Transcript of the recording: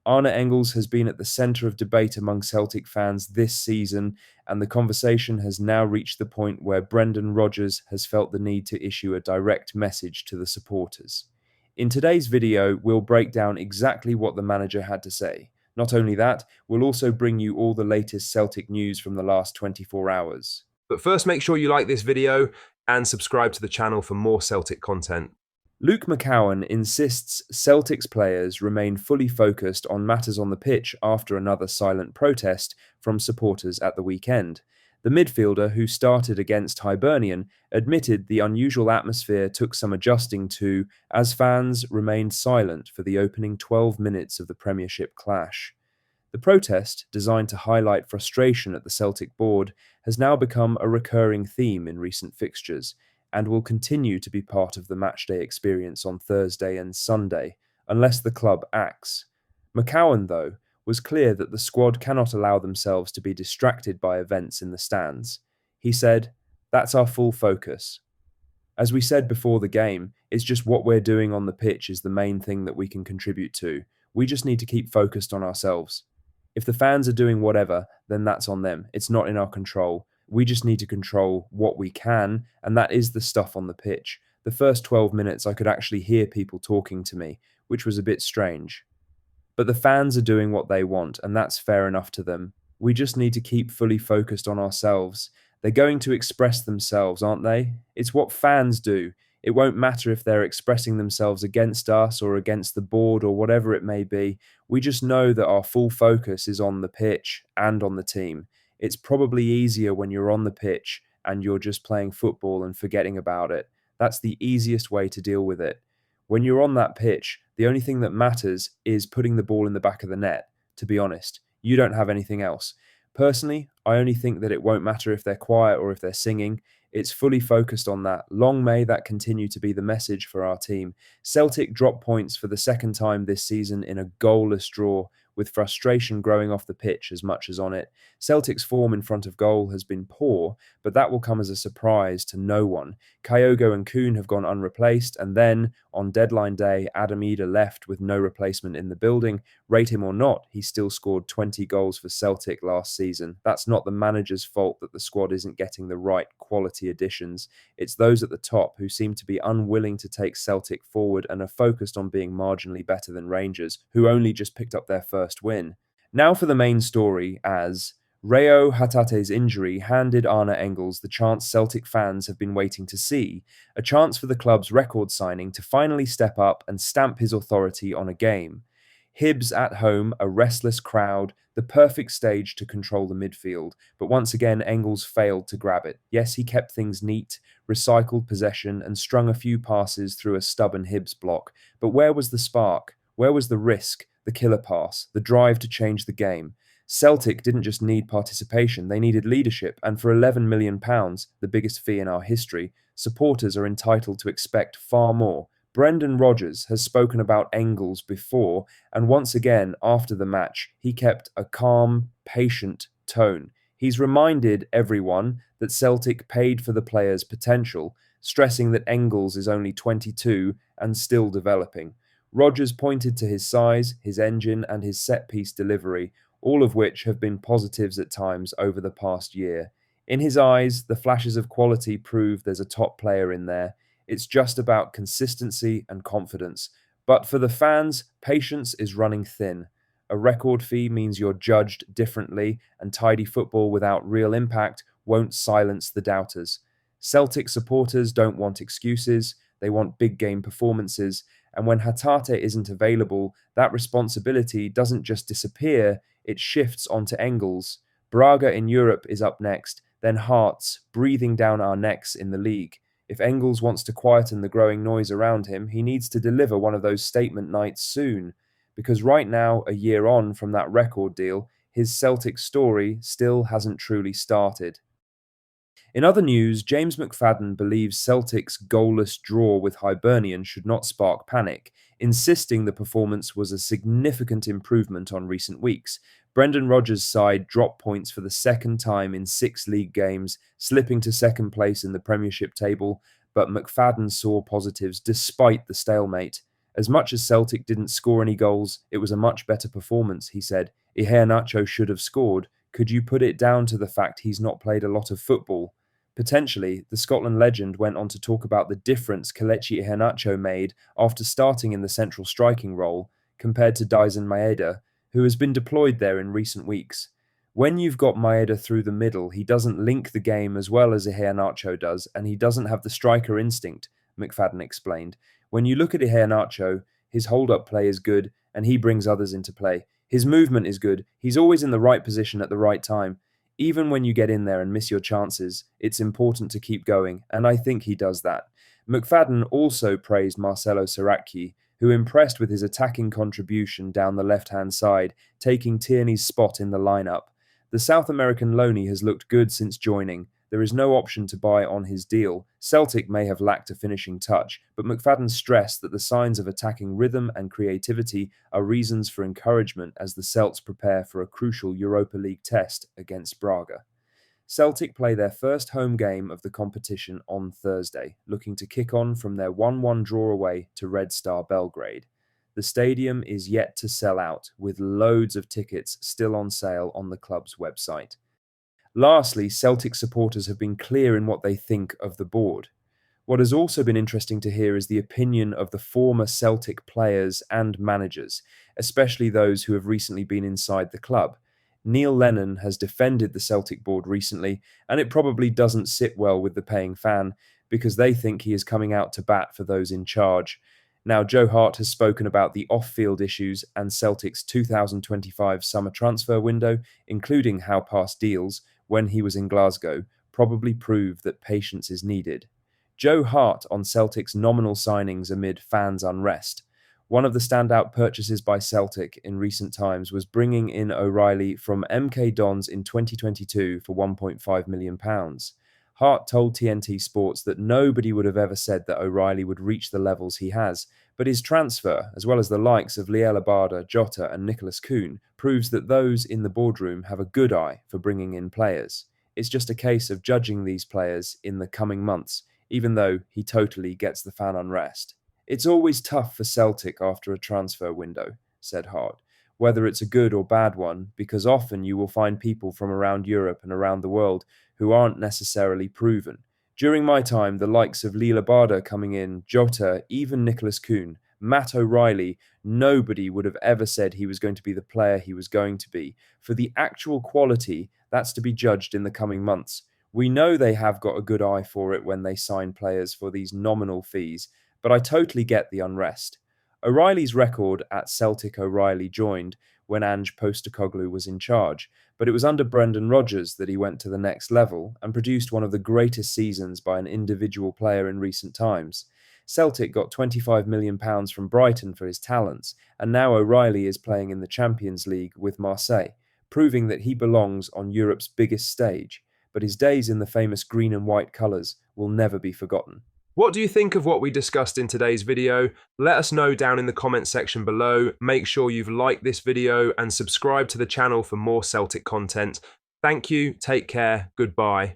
Arne Engels has been at the centre of debate among Celtic fans this season, and the conversation has now reached the point where Rodgers has felt the need to issue a direct message to the supporters. In today's video, we'll break down exactly what the manager had to say. Not only that, we'll also bring you all the latest Celtic news from the last 24 hours. But first, make sure you like this video and subscribe to the channel for more Celtic content. Luke McCowan insists Celtic's players remain fully focused on matters on the pitch after another silent protest from supporters at the weekend. The midfielder, who started against Hibernian, admitted the unusual atmosphere took some adjusting to as fans remained silent for the opening 12 minutes of the Premiership clash. The protest, designed to highlight frustration at the Celtic board, has now become a recurring theme in recent fixtures, and will continue to be part of the matchday experience on Thursday and Sunday, unless the club acts. McCowan, though, was clear that the squad cannot allow themselves to be distracted by events in the stands. He said, "That's our full focus. As we said before the game, it's just what we're doing on the pitch is the main thing that we can contribute to. We just need to keep focused on ourselves. If the fans are doing whatever, then that's on them. It's not in our control. We just need to control what we can, and that is the stuff on the pitch. The first 12 minutes I could actually hear people talking to me, which was a bit strange. But the fans are doing what they want, and that's fair enough to them. We just need to keep fully focused on ourselves. They're going to express themselves, aren't they? It's what fans do. It won't matter if they're expressing themselves against us or against the board or whatever it may be. We just know that our full focus is on the pitch and on the team. It's probably easier when you're on the pitch and you're just playing football and forgetting about it. That's the easiest way to deal with it. When you're on that pitch, the only thing that matters is putting the ball in the back of the net, to be honest. You don't have anything else. Personally, I only think that it won't matter if they're quiet or if they're singing. It's fully focused on that. Long may that continue to be the message for our team. Celtic dropped points for the second time this season in a goalless draw, with frustration growing off the pitch as much as on it. Celtic's form in front of goal has been poor, but that will come as a surprise to no one. Kyogo and Kuhn have gone unreplaced, and then, on deadline day, Adam Eder left with no replacement in the building. Rate him or not, he still scored 20 goals for Celtic last season. That's not the manager's fault that the squad isn't getting the right quality additions. It's those at the top who seem to be unwilling to take Celtic forward and are focused on being marginally better than Rangers, who only just picked up their first win. Now for the main story, as Reo Hatate's injury handed Arne Engels the chance Celtic fans have been waiting to see, a chance for the club's record signing to finally step up and stamp his authority on a game. Hibs at home, a restless crowd, the perfect stage to control the midfield, but once again Engels failed to grab it. Yes, he kept things neat, recycled possession and strung a few passes through a stubborn Hibs block, but where was the spark? Where was the risk, the killer pass, the drive to change the game? Celtic didn't just need participation, they needed leadership, and for £11 million, the biggest fee in our history, supporters are entitled to expect far more. Rodgers has spoken about Engels before, and once again, after the match, he kept a calm, patient tone. He's reminded everyone that Celtic paid for the player's potential, stressing that Engels is only 22 and still developing. Rodgers pointed to his size, his engine, and his set-piece delivery, all of which have been positives at times over the past year. In his eyes, the flashes of quality prove there's a top player in there. It's just about consistency and confidence. But for the fans, patience is running thin. A record fee means you're judged differently, and tidy football without real impact won't silence the doubters. Celtic supporters don't want excuses, they want big game performances, and when Hatate isn't available, that responsibility doesn't just disappear, it shifts onto Engels. Braga in Europe is up next, then Hearts, breathing down our necks in the league. If Engels wants to quieten the growing noise around him, he needs to deliver one of those statement nights soon. Because right now, a year on from that record deal, his Celtic story still hasn't truly started. In other news, James McFadden believes Celtic's goalless draw with Hibernian should not spark panic, insisting the performance was a significant improvement on recent weeks. Rodgers' side dropped points for the second time in 6 league games, slipping to second place in the Premiership table, but McFadden saw positives despite the stalemate. As much as Celtic didn't score any goals, it was a much better performance, he said. Iheanacho should have scored. Could you put it down to the fact he's not played a lot of football? Potentially, the Scotland legend went on to talk about the difference Kelechi Iheanacho made after starting in the central striking role compared to Dyson Maeda, who has been deployed there in recent weeks. When you've got Maeda through the middle, he doesn't link the game as well as Iheanacho does, and he doesn't have the striker instinct, McFadden explained. When you look at Iheanacho, his hold-up play is good, and he brings others into play. His movement is good. He's always in the right position at the right time. Even when you get in there and miss your chances, it's important to keep going, and I think he does that. McFadden also praised Marcelo Saracchi, who impressed with his attacking contribution down the left-hand side, taking Tierney's spot in the lineup. The South American loanee has looked good since joining. There is no option to buy on his deal. Celtic may have lacked a finishing touch, but McFadden stressed that the signs of attacking rhythm and creativity are reasons for encouragement as the Celts prepare for a crucial Europa League test against Braga. Celtic play their first home game of the competition on Thursday, looking to kick on from their 1-1 draw away to Red Star Belgrade. The stadium is yet to sell out, with loads of tickets still on sale on the club's website. Lastly, Celtic supporters have been clear in what they think of the board. What has also been interesting to hear is the opinion of the former Celtic players and managers, especially those who have recently been inside the club. Neil Lennon has defended the Celtic board recently, and it probably doesn't sit well with the paying fan because they think he is coming out to bat for those in charge. Now, Joe Hart has spoken about the off-field issues and Celtic's 2025 summer transfer window, including how past deals, when he was in Glasgow, probably prove that patience is needed. Joe Hart on Celtic's nominal signings amid fans' unrest. One of the standout purchases by Celtic in recent times was bringing in O'Reilly from MK Dons in 2022 for £1.5 million. Hart told TNT Sports that nobody would have ever said that O'Reilly would reach the levels he has, but his transfer, as well as the likes of Liel Abada, Jota and Nicholas Kuhn, proves that those in the boardroom have a good eye for bringing in players. It's just a case of judging these players in the coming months, even though he totally gets the fan unrest. It's always tough for Celtic after a transfer window, said Hart, whether it's a good or bad one, because often you will find people from around Europe and around the world who aren't necessarily proven. During my time, the likes of Liel Abada coming in, Jota, even Nicholas Kuhn, Matt O'Reilly, nobody would have ever said he was going to be the player he was going to be. For the actual quality, that's to be judged in the coming months. We know they have got a good eye for it when they sign players for these nominal fees, but I totally get the unrest. O'Reilly's record at Celtic O'Reilly joined when Ange Postecoglou was in charge, but it was under Brendan Rodgers that he went to the next level and produced one of the greatest seasons by an individual player in recent times. Celtic got £25 million from Brighton for his talents, and now O'Reilly is playing in the Champions League with Marseille, proving that he belongs on Europe's biggest stage, but his days in the famous green and white colours will never be forgotten. What do you think of what we discussed in today's video? Let us know down in the comments section below. Make sure you've liked this video and subscribe to the channel for more Celtic content. Thank you, take care, goodbye.